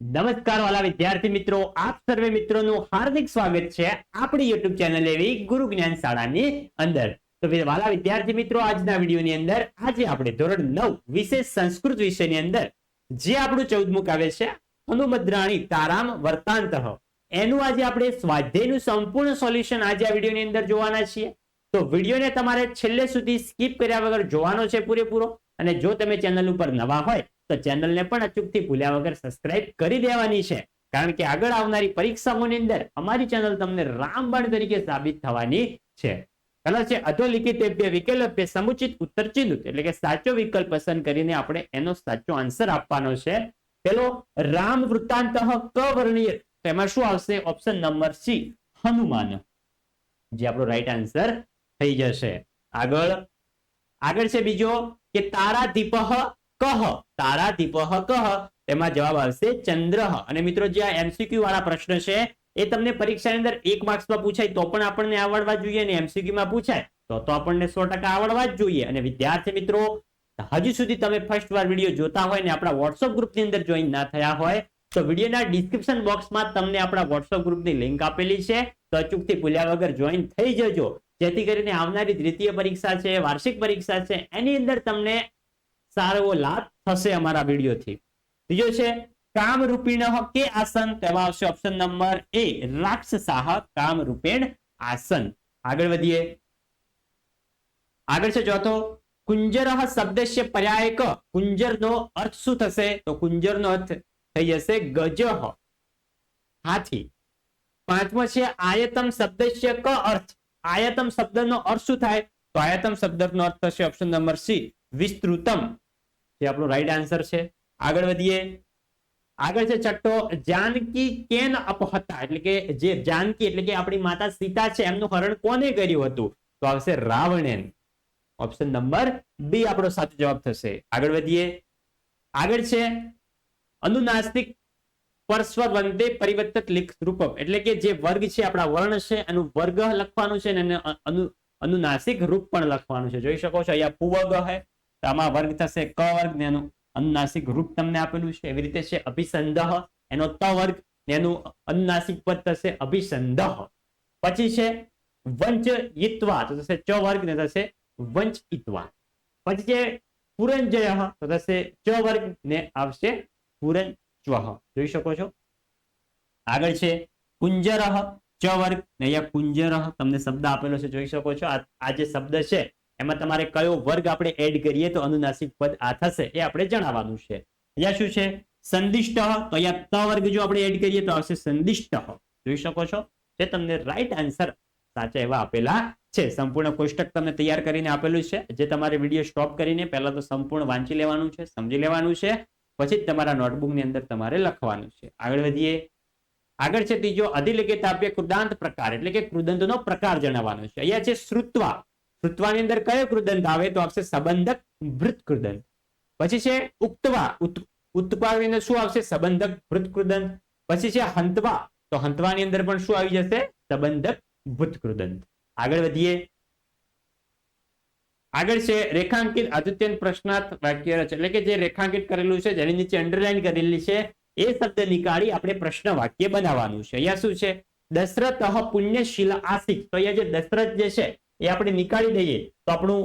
નમસ્કાર વાલા વિદ્યાર્થી મિત્રો, આપ સર્વે મિત્રોનું હાર્દિક સ્વાગત છે આપણી YouTube ચેનલ એવી ગુરુ જ્ઞાન શાળાની અંદર। તો વાલા વિદ્યાર્થી મિત્રો, આજના વિડીયોની અંદર આજે આપણે ધોરણ 9 વિશેષ સંસ્કૃત વિષયની અંદર જે આપણું 14મું કાવ્ય છે હનુમદ્રાણી તારામ વર્તાંતઃ, એનું આજે આપણે સ્વાધ્યાયનું સંપૂર્ણ સોલ્યુશન આજે આ વિડીયોની અંદર જોવાના છીએ। તો વિડીયોને તમારે છેલ્લે સુધી સ્કીપ કર્યા વગર જોવાનો છે પૂરેપૂરો। અને જો તમે ચેનલ ઉપર નવા હોય તો ચેનલને પણ અચૂકથી ભૂલ્યા વગર સબસ્ક્રાઇબ કરી દેવાની છે, કારણ કે આગળ આવનારી પરીક્ષાઓની અંદર અમારી ચેનલ તમને રામબાણ તરીકે સાબિત થવાની છે। કલર છે અધોલિખિતેભ્ય વિકલ્પે સમુચિત ઉત્તર ચિહ્નિત, એટલે કે સાચો વિકલ્પ પસંદ કરીને આપણે એનો સાચો આન્સર આપવાનો છે। પેલો રામ વૃત્તાંતઃ ક વર્ણિય, એમાં શું આવશે? ઓપ્શન નંબર સી હનુમાન, જે આપણો રાઈટ આન્સર થઈ જશે। આગળ છે બીજો કે તારાદીપઃ કહ, તારાદીપઃ કહ, તેમાં જવાબ આવશે ચંદ્રઃ। અને મિત્રો, જે આ એમસીક્યુ વાળા પ્રશ્ન છે એ તમને પરીક્ષાની અંદર 1 માર્ક્સમાં પૂછાય તો પણ આપણને આવડવા જોઈએ, અને એમસીક્યુ માં પૂછાય તો આપણને 100% આવડવા જ જોઈએ। અને વિદ્યાર્થી મિત્રો, હજુ સુધી તમે ફર્સ્ટ વાર વિડીયો જોતા હોય ને આપણા વોટ્સઅપ ગ્રુપની અંદર જોઈન ના થયા હોય તો વિડીયોના ડિસ્ક્રિપ્શન બોક્સમાં તમને આપણા વોટ્સઅપ ગ્રુપની લિંક આપેલી છે, તો અચૂકથી ભૂલ્યા વગર જોઈન થઈ જજો, જેથી કરીને આવનારી દ્વિતીય પરીક્ષા છે, વાર્ષિક પરીક્ષા છે, એની અંદર તમને સારો એવો લાભ થશે અમારા વિડીયોથી। બીજો છે કામરૂપિણ કે આસન, તેમાં આવશે ઓપ્શન નંબર એ રાક્ષસાહ કામરૂપેણ આસન। આગળ વધીએ, આગળ છે ચોથો કુંજરઃ શબ્દસ્ય પર્યાયક, કુંજરનો અર્થ શું થશે? તો કુંજરનો અર્થ થઈ જશે ગજઃ, હાથી। પાંચમો છે આયતમ શબ્દસ્ય ક અર્થ, આયતમ શબ્દનો અર્થ શું થાય? તો આયતમ શબ્દનો અર્થ થશે ઓપ્શન નંબર સી વિસ્તૃતમ, જે આપણો રાઈટ આન્સર છે। આગળ વધીએ, આગળ છે છઠ્ઠો જાનકી કેન અપહતા, એટલે કે જે જાનકી એટલે કે આપણી માતા સીતા છે એમનું હરણ કોને કર્યું હતું? તો આવશે રાવણેન, ઓપ્શન નંબર બી આપણો સાચો જવાબ થશે। આગળ વધીએ, આગળ છે અનુનાસિક પરસ્વર વંદે પરિવર્તિત લિખ રૂપમ, એટલે કે જે વર્ગ છે આપણા વર્ણ છે એનું વર્ગ લખવાનું છે અને અનુનાસિક રૂપ પણ લખવાનું છે। જોઈ શકો છો અહીંયા પુવર્ગ હે, તો આમાં વર્ગ થશે ક વર્ગ ને એનું અનુનાસિક રૂપ તમને આપેલું છે। એવી રીતે છે અભિસંદહ, એનો ત વર્ગ ને એનું અનુનાસિક પદ થશે અભિસંદહ। પછી છે વંચયિત્વા, તો થશે ચ વર્ગ ને થશે વંચયિત્વા। પછી છે પુરંજય, તો થશે ચ વર્ગ ને આવશે પુરંજ્વહ, જોઈ શકો છો। આગળ છે કુંજરઃ ચ વર્ગ ને અહીંયા કુંજરઃ તમને શબ્દ આપેલો છે, જોઈ શકો છો। આ જે શબ્દ છે એમાં તમારે કયો વર્ગ આપણે એડ કરીએ તો અનુનાસિક પદ આ થશે એ આપણે જણાવવાનું છે। અહીંયા શું છે સંદિષ્ટ, તો અહીંયા ત વર્ગ જો આપણે એડ કરીએ તો આવશે સંદિષ્ટ, જોઈ શકો છો। જે તમને રાઈટ આન્સર સાચા એવા આપેલા છે। સંપૂર્ણ કોષ્ટક તમને તૈયાર કરીને આપેલું છે, જે તમારે વિડીયો સ્ટોપ કરીને પહેલા તો સંપૂર્ણ વાંચી લેવાનું છે, સમજી લેવાનું છે, પછી જ તમારા નોટબુક ની અંદર તમારે લખવાનું છે। આગળ વધીએ, આગળ છે ત્રીજો અધિલિખિતાભ્ય કૃદાંત પ્રકાર, એટલે કે કૃદંતનો પ્રકાર જણાવવાનો છે। અહીંયા છે શ્રુત્વા, શ્રુત્વાની અંદર કયો કૃદંત આવે? તો આવશે સંબંધક વૃત્ત કૃદંત। પછી છે ઉક્તવા, ઉત્તવાની અંદર શું આવશે? સંબંધક વૃત્ત કૃદંત। પછી છે હંતવા, તો હંતવાની અંદર પણ શું આવી જશે? સંબંધક વૃત્ત કૃદંત। આગળ વધીએ, આગળ છે રેખાંકિત આદિત્યન પ્રશ્નાર્થ વાક્ય રચ, એટલે કે જે રેખાંકિત કરેલું છે જેની નીચે અંડરલાઈન કરેલી છે એ શબ્દ નીકાળી આપણે પ્રશ્ન વાક્ય બનાવવાનું છે। અહીંયા શું છે દશરથ પુણ્યશીલ આસિક, તો અહીંયા જે દશરથ જે છે એ આપણે નીકાળી દઈએ તો આપણું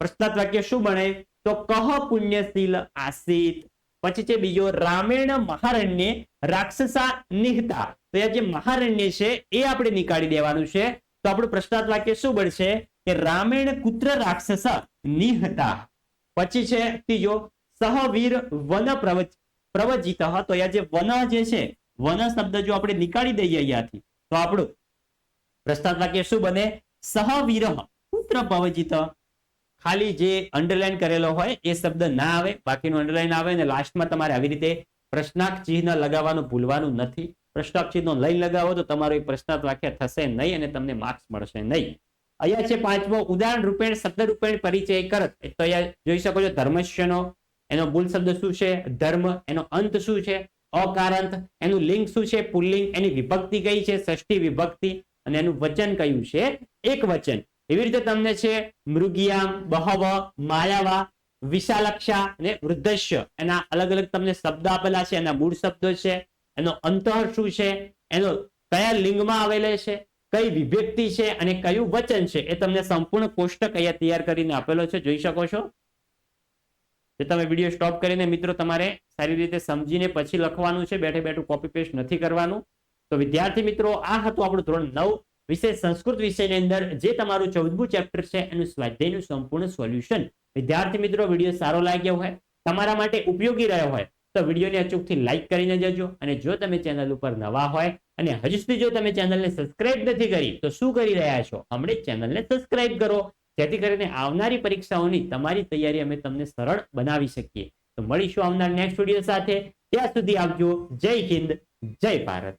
પ્રશ્નાર્થ વાક્ય શું બને? તો કહ પુણ્યશીલ આસિત। પછી છે બીજો રામેણ મહારણ્ય રાક્ષસા નિહતા, તો અહીંયા જે મહારણ્ય છે એ આપણે નીકાળી દેવાનું છે, તો આપણું પ્રશ્નાર્થ વાક્ય શું બનશે કે રામેણ કુત્ર રાક્ષસ નિહતા। પછી છે ત્રીજો સહવીર વન પ્રવજિત, તો અહીંયા જે વન જે છે વન શબ્દ જો આપણે નીકાળી દઈએ અહીંયાથી તો આપણું પ્રશ્નાર્થ વાક્ય શું બને? સહવીર પુત્ર પ્રવજિત। ખાલી જે અંડરલાઈન કરેલો હોય એ શબ્દ ના આવે, બાકીનું અંડરલાઈન આવે, અને લાસ્ટમાં તમારે આવી રીતે પ્રશ્નાર્થ ચિહ્ન લગાવવાનું ભૂલવાનું નથી। પ્રશ્નાર્થ ચિહ્ન લઈ લગાવો તો તમારું એક પ્રશ્નાર્થ વાક્ય થશે નહીં અને તમને માર્ક્સ મળશે નહીં। અહીંયા છે પાંચમો ઉદાહરણ રૂપેણ શબ્દ રૂપેણ પરિચય કરત, તો અહીંયા જોઈ શકો છો ધર્મસ્યનો એનો મૂળ શબ્દ શું છે? ધર્મ। એનો અંત શું છે? અકારાંત। એનું લિંગ શું છે? પુલ્લિંગ। એની વિભક્તિ કઈ છે? ષષ્ઠી વિભક્તિ। અને એનું વચન કયું છે? એક વચન। એવી રીતે તમને છે મૃગિયામ, બહવ, માયાવા, વિશાલક્ષા અને વૃદ્ધસ્ય, એના અલગ અલગ તમને શબ્દ આપેલા છે, એના મૂળ શબ્દો છે, એનો અંતઃ શું છે, એનો કયા લિંગમાં આવેલો છે, કઈ વિભક્તિ છે અને કયું વચન છે, એ તમને સંપૂર્ણ કોષ્ટક અહીંયા તૈયાર કરીને આપેલો છે, જોઈ શકો છો. જે તમે વિડીયો સ્ટોપ કરીને મિત્રો તમારે સારી રીતે સમજીને પછી લખવાનું છે, બેઠે બેઠું કોપી પેસ્ટ નથી કરવાનું. તો વિદ્યાર્થી મિત્રો, આ હતું આપણું ધોરણ 9 વિષય સંસ્કૃત વિષયની અંદર જે તમારું 14મું ચેપ્ટર છે એનું સ્વાધ્યાયનું સંપૂર્ણ સોલ્યુશન. વિદ્યાર્થી મિત્રો, વિડીયો સારો લાગ્યો હોય, તમારા માટે ઉપયોગી રહ્યો હોય તો વિડીયોને અચૂકથી લાઈક કરીને જજો. અને જો તમે ચેનલ ઉપર નવા હોય અને હજુ સુધી જો તમે ચેનલને સબસ્ક્રાઇબ નથી કરી તો શું કરી રહ્યા છો, હમણાં ચેનલને સબસ્ક્રાઇબ કરો, જેથી કરીને આવનારી પરીક્ષાઓની તમારી તૈયારી અમે તમને સરળ બનાવી શકીએ. તો મળીશું આવનાર નેક્સ્ટ વિડીયો સાથે. ત્યાં સુધી આવજો. જય હિન્દ, જય ભારત.